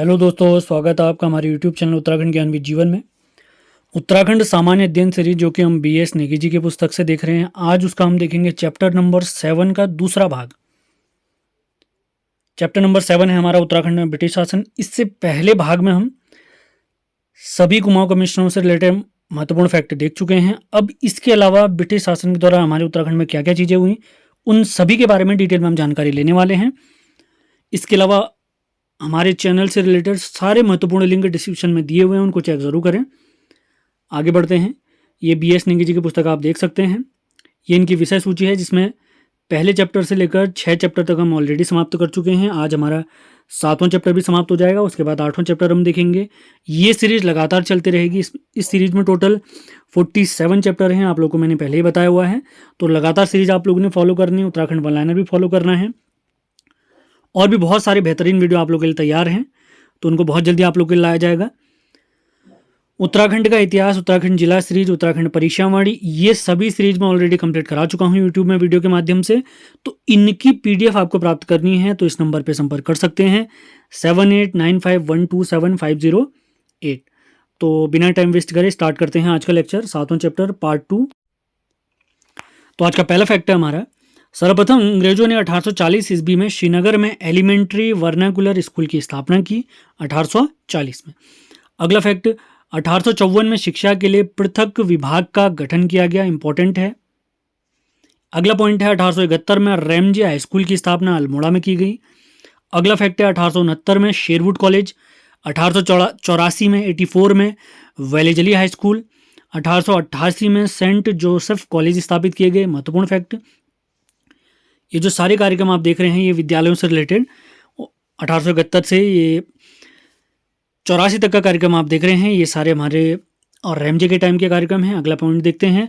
Hello दोस्तों, स्वागत है आपका हमारे यूट्यूब चैनल उत्तराखंड ज्ञान विद जीवन में। उत्तराखंड सामान्य अध्ययन सीरीज जो कि हम BS नेगी जी की पुस्तक से देख रहे हैं। आज उसका हम देखेंगे चैप्टर नंबर 7 का दूसरा भाग। चैप्टर नंबर 7 है हमारा उत्तराखंड में ब्रिटिश शासन। इससे पहले भाग में हम सभी कुमाऊं कमिश्नरों से रिलेटेड महत्वपूर्ण फैक्ट देख चुके हैं। अब इसके अलावा ब्रिटिश शासन के द्वारा हमारे उत्तराखंड में क्या क्या चीज़ें हुई, उन सभी के बारे में डिटेल में हम जानकारी लेने वाले हैं। इसके अलावा हमारे चैनल से रिलेटेड सारे महत्वपूर्ण लिंक डिस्क्रिप्शन में दिए हुए हैं, उनको चेक ज़रूर करें। आगे बढ़ते हैं। ये BS नेगी जी की पुस्तक आप देख सकते हैं। ये इनकी विषय सूची है जिसमें पहले चैप्टर से लेकर 6 चैप्टर तक हम ऑलरेडी समाप्त कर चुके हैं। आज हमारा 7वां चैप्टर भी समाप्त हो जाएगा, उसके बाद 8वां चैप्टर हम देखेंगे। ये सीरीज लगातार चलती रहेगी। इस सीरीज में टोटल 47 चैप्टर हैं, आप लोगों को मैंने पहले ही बताया हुआ है। तो लगातार सीरीज आप लोगों ने फॉलो करनी है, उत्तराखंड वन लाइनर भी फॉलो करना है, और भी बहुत सारे बेहतरीन वीडियो आप लोगों के लिए तैयार हैं, तो उनको बहुत जल्दी आप लोगों के लिए लाया जाएगा। उत्तराखंड का इतिहास, उत्तराखंड जिला सीरीज, उत्तराखंड परीक्षावाणी, ये सभी सीरीज में ऑलरेडी कंप्लीट करा चुका हूँ यूट्यूब में वीडियो के माध्यम से। तो इनकी PDF आपको प्राप्त करनी है तो इस नंबर पर संपर्क कर सकते हैं 7895127508। तो बिना टाइम वेस्ट करे स्टार्ट करते हैं आज का लेक्चर, 7वां चैप्टर पार्ट 2। तो आज का पहला फैक्ट है हमारा, सर्वप्रथम अंग्रेजों ने 1840 ईस्वी में श्रीनगर में एलिमेंट्री वर्नाकुलर स्कूल की स्थापना की, 1840 में। अगला फैक्ट, 1854 में शिक्षा के लिए पृथक विभाग का गठन किया गया, इंपॉर्टेंट है। अगला पॉइंट है 1871 में रैमजे हाई स्कूल की स्थापना अल्मोड़ा में की गई। अगला फैक्ट है 1869 में शेरवुड कॉलेज, 1884 में 84 में वेलेजली हाई स्कूल, 1888 में सेंट जोसेफ कॉलेज स्थापित किए गए, महत्वपूर्ण फैक्ट। ये जो सारे कार्यक्रम आप देख रहे हैं ये विद्यालयों से रिलेटेड 1871 से ये 84 तक का कार्यक्रम आप देख रहे हैं, ये सारे हमारे और रैमजे के टाइम के कार्यक्रम हैं। अगला पॉइंट देखते हैं,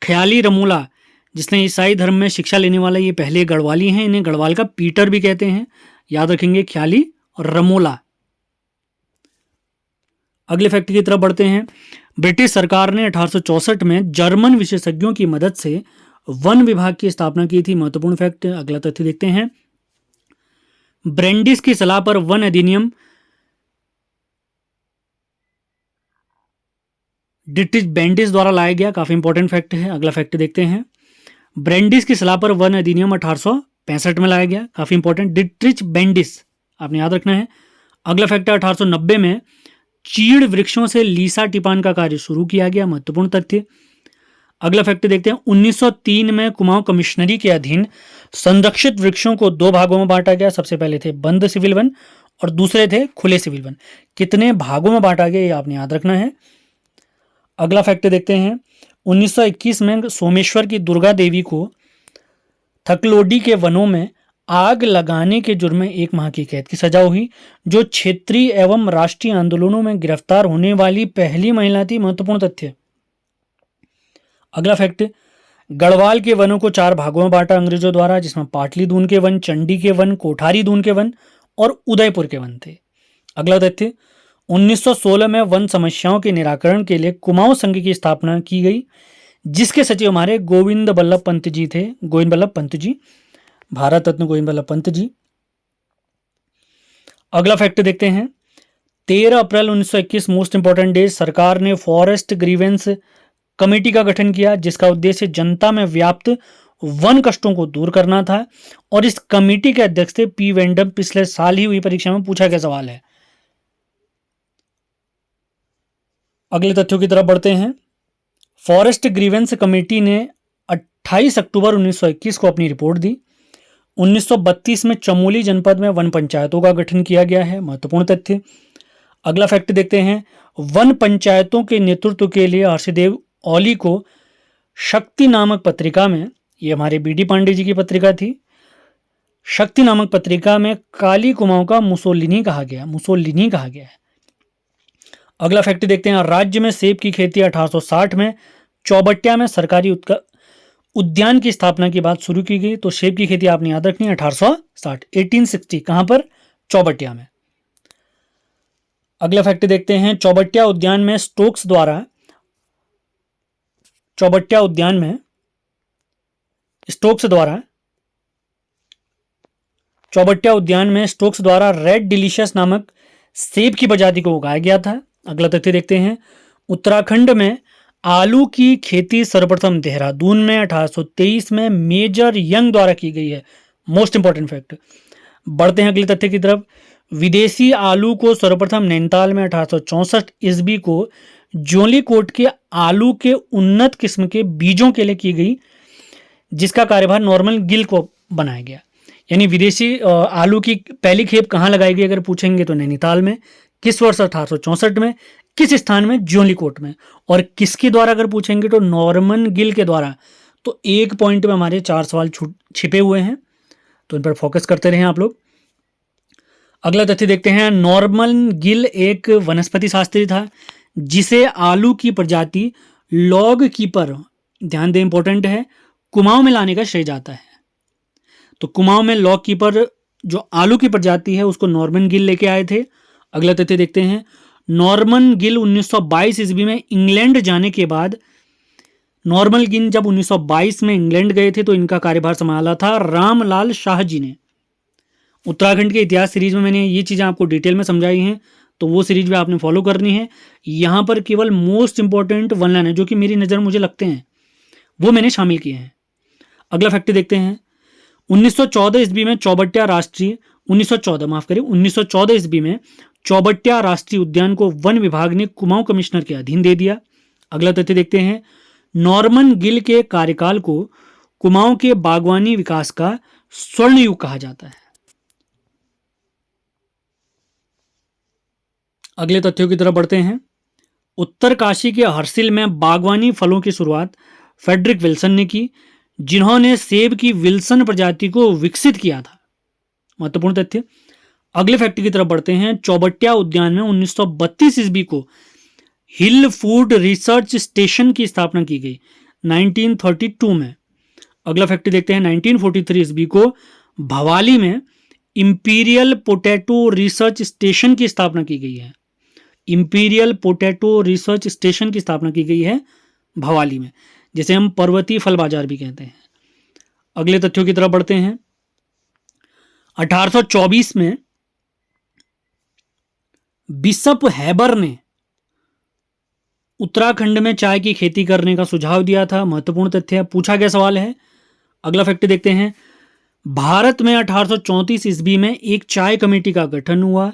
ख्याली रमोला, जिसने ईसाई धर्म में शिक्षा लेने वाला ये पहले गढ़वाली हैं, इन्हें गढ़वाल का पीटर भी कहते हैं, याद रखेंगे, ख्याली और रमोला। अगले फैक्ट की तरफ बढ़ते हैं। ब्रिटिश सरकार ने 1864 में जर्मन विशेषज्ञों की मदद से वन विभाग की स्थापना की थी, महत्वपूर्ण फैक्ट। अगला तथ्य देखते हैं, ब्रेंडिस की सलाह पर वन अधिनियम डिट्रिच बेंडिस द्वारा लाया गया, काफी इंपॉर्टेंट फैक्ट है। अगला फैक्ट देखते हैं, ब्रेंडिस की सलाह पर वन अधिनियम 1865 में लाया गया, काफी इंपॉर्टेंट, डिट्रिच बेंडिस आपने याद रखना है। अगला फैक्ट है 1890 में चीड़ वृक्षों से लीसा टिपान का कार्य शुरू किया गया, महत्वपूर्ण तथ्य। अगला फैक्ट देखते हैं, 1903 में कुमाऊं कमिश्नरी के अधीन संरक्षित वृक्षों को 2 भागों में बांटा गया। सबसे पहले थे बंद सिविल वन और दूसरे थे खुले सिविल वन। कितने भागों में बांटा गया ये आपने याद रखना है। अगला फैक्ट देखते हैं, 1921 में सोमेश्वर की दुर्गा देवी को थकलोडी के वनों में आग लगाने के जुर्म में 1 माह की कैद की सजा हुई, जो क्षेत्रीय एवं राष्ट्रीय आंदोलनों में गिरफ्तार होने वाली पहली महिला थी, महत्वपूर्ण तथ्य। अगला फैक्ट, गढ़वाल के वनों को 4 भागों में बांटा अंग्रेजों द्वारा, जिसमें पाटली दून के वन, चंडी के वन, कोठारी दून के वन और उदयपुर के वन थे। अगला तथ्य, 1916 में वन समस्याओं के निराकरण के लिए कुमाऊं संघ की स्थापना की गई, जिसके सचिव हमारे गोविंद बल्लभ पंत जी थे, गोविंद बल्लभ पंत जी, भारत रत्न गोविंद बल्लभ पंत जी। अगला फैक्ट देखते हैं, 13 अप्रैल 1921 मोस्ट इंपॉर्टेंट डे, सरकार ने फॉरेस्ट ग्रीवेंस कमेटी का गठन किया, जिसका उद्देश्य जनता में व्याप्त वन कष्टों को दूर करना था। और इस कमेटी के अध्यक्ष थे P. वेंडम। पिछले साल ही हुई परीक्षा में पूछा गया सवाल है। अगले तथ्यों की तरफ बढ़ते हैं। फॉरेस्ट ग्रीवेंस कमेटी ने 28 अक्टूबर 1921 को अपनी रिपोर्ट दी। 1932 में चमोली जनपद में वन पंचायतों का गठन किया गया है, महत्वपूर्ण तथ्य। अगला फैक्ट देखते हैं, वन पंचायतों के नेतृत्व के लिए हर्षदेव औली को शक्ति नामक पत्रिका में, ये हमारे BD पांडे जी की पत्रिका थी, शक्ति नामक पत्रिका में काली कुमाऊं का मुसोलिनी कहा गया है। अगला फैक्ट देखते हैं, राज्य में सेब की खेती 1860 में चौबटिया में सरकारी उद्यान की स्थापना की बात शुरू की गई। तो सेब की खेती आपने याद रखनी है 1860, 1860, कहां पर, चौबटिया में। अगला फैक्ट देखते हैं, चौबटिया उद्यान में स्टोक्स द्वारा रेड डिलीशियस नामक सेब की प्रजाति को उगाया गया था। अगला तथ्य देखते हैं, उत्तराखंड में आलू की खेती सर्वप्रथम देहरादून में 1823 में मेजर यंग द्वारा की गई है। Most important fact. बढ़ते हैं अगले तथ्य की तरफ। विदेशी आलू को सर्वप्रथम नैनीताल में 1864 ईस्वी को जोलीकोट के आलू के उन्नत किस्म के बीजों के लिए की गई, जिसका कार्यभार नॉर्मन गिल को बनाया गया। यानी विदेशी आलू की पहली खेप कहाँ लगाई गई अगर पूछेंगे तो नैनीताल में। किस वर्ष? 1864 में। किस स्थान में? जोलीकोट में। और किसके द्वारा अगर पूछेंगे तो नॉर्मन गिल के द्वारा। तो एक पॉइंट में हमारे 4 सवाल छिपे हुए हैं, तो इन पर फोकस करते रहें आप लोग। अगला तथ्य देखते हैं, नॉर्मन गिल एक वनस्पति शास्त्री था जिसे आलू की प्रजाति लॉग कीपर, ध्यान दें इंपॉर्टेंट है, कुमाऊं में लाने का श्रेय जाता है। तो कुमाऊं में लॉग कीपर जो आलू की प्रजाति है उसको नॉर्मन गिल लेके आए थे। अगला तथ्य देखते हैं, नॉर्मन गिल 1922 ईस्वी में इंग्लैंड जाने के बाद, नॉर्मन गिल जब 1922 में इंग्लैंड गए थे तो इनका कार्यभार संभाला था रामलाल शाह जी ने। उत्तराखंड के इतिहास सीरीज में मैंने ये चीज़ें आपको डिटेल में समझाई हैं, तो वो सीरीज भी आपने फॉलो करनी है। यहाँ पर केवल मोस्ट इंपॉर्टेंट वन लाइन है जो कि मेरी नज़र मुझे लगते हैं वो मैंने शामिल किए हैं। अगला फैक्ट देखते हैं, 1914 ईस्वी में चौबटिया राष्ट्रीय 1914 ईस्वी में चौबटिया राष्ट्रीय उद्यान को वन विभाग ने कुमाऊं कमिश्नर के अधीन दे दिया। अगला तथ्य देखते हैं, नॉर्मन गिल के कार्यकाल को कुमाऊं के बागवानी विकास का स्वर्ण युग कहा जाता है। अगले तथ्यों की तरफ बढ़ते हैं, उत्तरकाशी के हर्सिल में बागवानी फलों की शुरुआत फ्रेडरिक विल्सन ने की, जिन्होंने सेब की विल्सन प्रजाति को विकसित किया था। महत्वपूर्ण तथ्य। अगले फैक्ट की तरफ बढ़ते हैं, चौबटिया उद्यान में 1932 ईस्वी को हिल फूड रिसर्च स्टेशन की स्थापना की गई 1932 में। अगला फैक्ट देखते हैं, 1943 ईस्वी को भवाली में इंपीरियल पोटैटो रिसर्च स्टेशन की स्थापना की गई है। इंपीरियल पोटैटो रिसर्च स्टेशन की स्थापना की गई है भवाली में, जिसे हम पर्वतीय फल बाजार भी कहते हैं। अगले तथ्यों की तरफ बढ़ते हैं, 1824 में बिशप हैबर ने उत्तराखंड में चाय की खेती करने का सुझाव दिया था। महत्वपूर्ण तथ्य है, पूछा गया सवाल है। अगला फैक्ट देखते हैं, भारत में 1834 ईस्वी में एक चाय कमेटी का गठन हुआ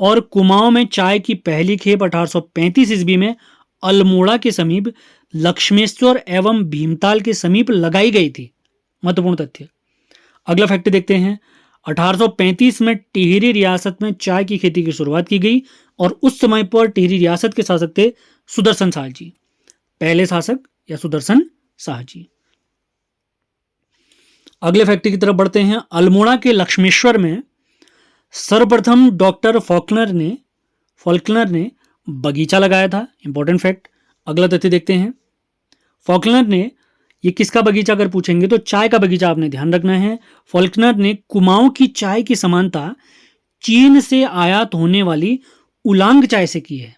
और कुमाऊं में चाय की पहली खेप 1835 ईस्वी में अल्मोड़ा के समीप लक्ष्मेश्वर एवं भीमताल के समीप लगाई गई थी। महत्वपूर्ण तथ्य। अगला फैक्ट देखते हैं, 1835 में टिहरी रियासत में चाय की खेती की शुरुआत की गई और उस समय पर टिहरी रियासत के शासक थे सुदर्शन शाह जी, पहले शासक या सुदर्शन शाह जी। अगले फैक्ट की तरफ बढ़ते हैं, अल्मोड़ा के लक्ष्मेश्वर में सर्वप्रथम डॉक्टर फॉल्कनर ने बगीचा लगाया था। Important fact. अगला तथ्य देखते हैं, फॉल्कनर ने, ये किसका बगीचा अगर पूछेंगे तो चाय का बगीचा आपने ध्यान रखना है। फॉल्कनर ने कुमाऊं की चाय की समानता चीन से आयात होने वाली उलांग चाय से की है।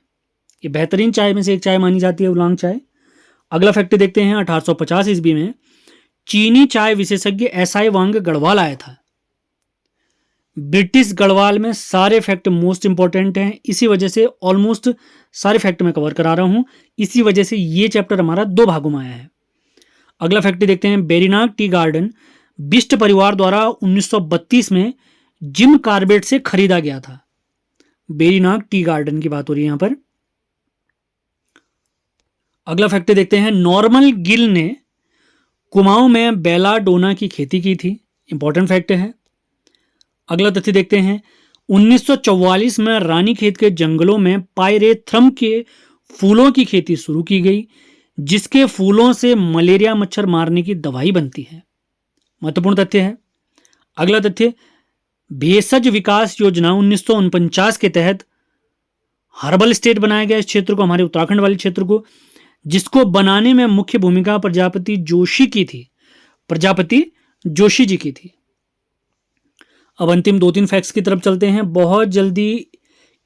ये बेहतरीन चाय में से एक चाय मानी जाती है उलांग चाय। अगला फैक्ट देखते हैं, 1850 ईस्वी में चीनी चाय विशेषज्ञ एसआई वांग गढ़वाल आया था। ब्रिटिश गढ़वाल में सारे फैक्ट मोस्ट इंपॉर्टेंट हैं, इसी वजह से ऑलमोस्ट सारे फैक्ट मैं कवर करा रहा हूं। इसी वजह से ये चैप्टर हमारा 2 भागों में आया है। अगला फैक्ट देखते हैं, बेरीनाग टी गार्डन बिस्ट परिवार द्वारा 1932 में जिम कार्बेट से खरीदा गया था। बेरीनाग टी गार्डन की बात हो रही है यहां पर। अगला फैक्ट देखते हैं, नॉर्मन गिल ने कुमाऊं में बेलाडोना की खेती की थी। इंपॉर्टेंट फैक्ट है। अगला तथ्य देखते हैं, 1944 में रानीखेत के जंगलों में पायरेथ्रम के फूलों की खेती शुरू की गई, जिसके फूलों से मलेरिया मच्छर मारने की दवाई बनती है। महत्वपूर्ण तथ्य है। अगला तथ्य, भेषज विकास योजना 1949 के तहत हर्बल स्टेट बनाया गया इस क्षेत्र को, हमारे उत्तराखंड वाले क्षेत्र को, जिसको बनाने में मुख्य भूमिका प्रजापति जोशी जी की थी। अब अंतिम 2-3 फैक्ट्स की तरफ चलते हैं। बहुत जल्दी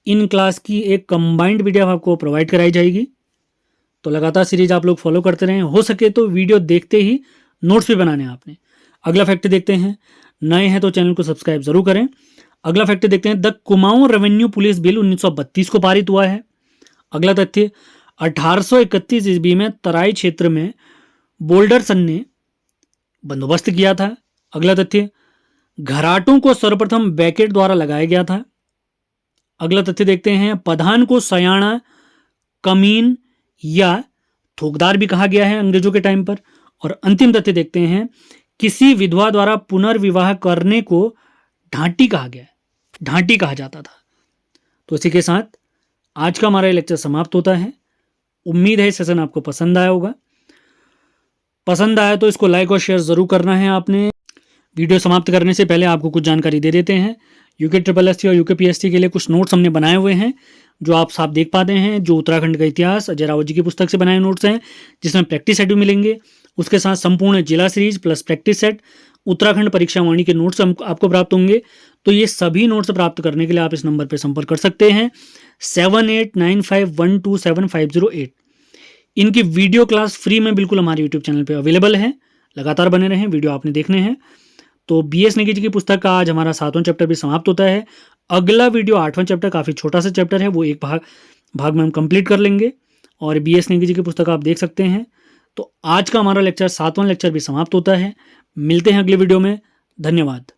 इन क्लास की एक कंबाइंड वीडियो आपको प्रोवाइड कराई जाएगी, तो लगातार सीरीज आप लोग फॉलो करते रहें। हो सके तो वीडियो देखते ही नोट्स भी बनाने हैं आपने। अगला फैक्ट देखते हैं, नए हैं तो चैनल को सब्सक्राइब जरूर करें। अगला फैक्ट देखते हैं, the Kumaon revenue police bill 1932 को पारित हुआ है। अगला तथ्य, 1831 ईस्वी में तराई क्षेत्र में बोल्डरसन ने बंदोबस्त किया था। अगला तथ्य, घराटों को सर्वप्रथम बैकेट द्वारा लगाया गया था। अगला तथ्य देखते हैं, प्रधान को सयाना, कमीन या थोकदार भी कहा गया है अंग्रेजों के टाइम पर। और अंतिम तथ्य देखते हैं, किसी विधवा द्वारा पुनर्विवाह करने को ढांटी कहा गया है, ढांटी कहा जाता था। तो इसी के साथ आज का हमारा लेक्चर समाप्त होता है। उम्मीद है सेशन आपको पसंद आया होगा। पसंद आया तो इसको लाइक और शेयर जरूर करना है आपने। वीडियो समाप्त करने से पहले आपको कुछ जानकारी दे देते हैं। यूके ट्रिपल एस टी और यूके पीएसटी के लिए कुछ नोट्स हमने बनाए हुए हैं जो आप साफ देख पाते हैं, जो उत्तराखंड का इतिहास अजय रावत जी की पुस्तक से बनाए नोट्स हैं, जिसमें प्रैक्टिस सेट भी मिलेंगे। उसके साथ संपूर्ण जिला series plus practice set, Uttarakhand परीक्षा वाणी के नोट्स आपको प्राप्त होंगे। तो ये सभी नोट्स प्राप्त करने के लिए आप इस नंबर पर संपर्क कर सकते हैं 7895127508। इनकी वीडियो क्लास फ्री में बिल्कुल हमारे यूट्यूब चैनल पे अवेलेबल है। लगातार बने रहें, वीडियो आपने देखने हैं। तो BS नेगी जी की पुस्तक का आज हमारा 7वां चैप्टर भी समाप्त होता है। अगला वीडियो 8वां चैप्टर, काफ़ी छोटा सा चैप्टर है, वो एक भाग में हम कंप्लीट कर लेंगे और BS नेगी जी की पुस्तक आप देख सकते हैं। तो आज का हमारा लेक्चर 7वां लेक्चर भी समाप्त होता है। मिलते हैं अगले वीडियो में। धन्यवाद।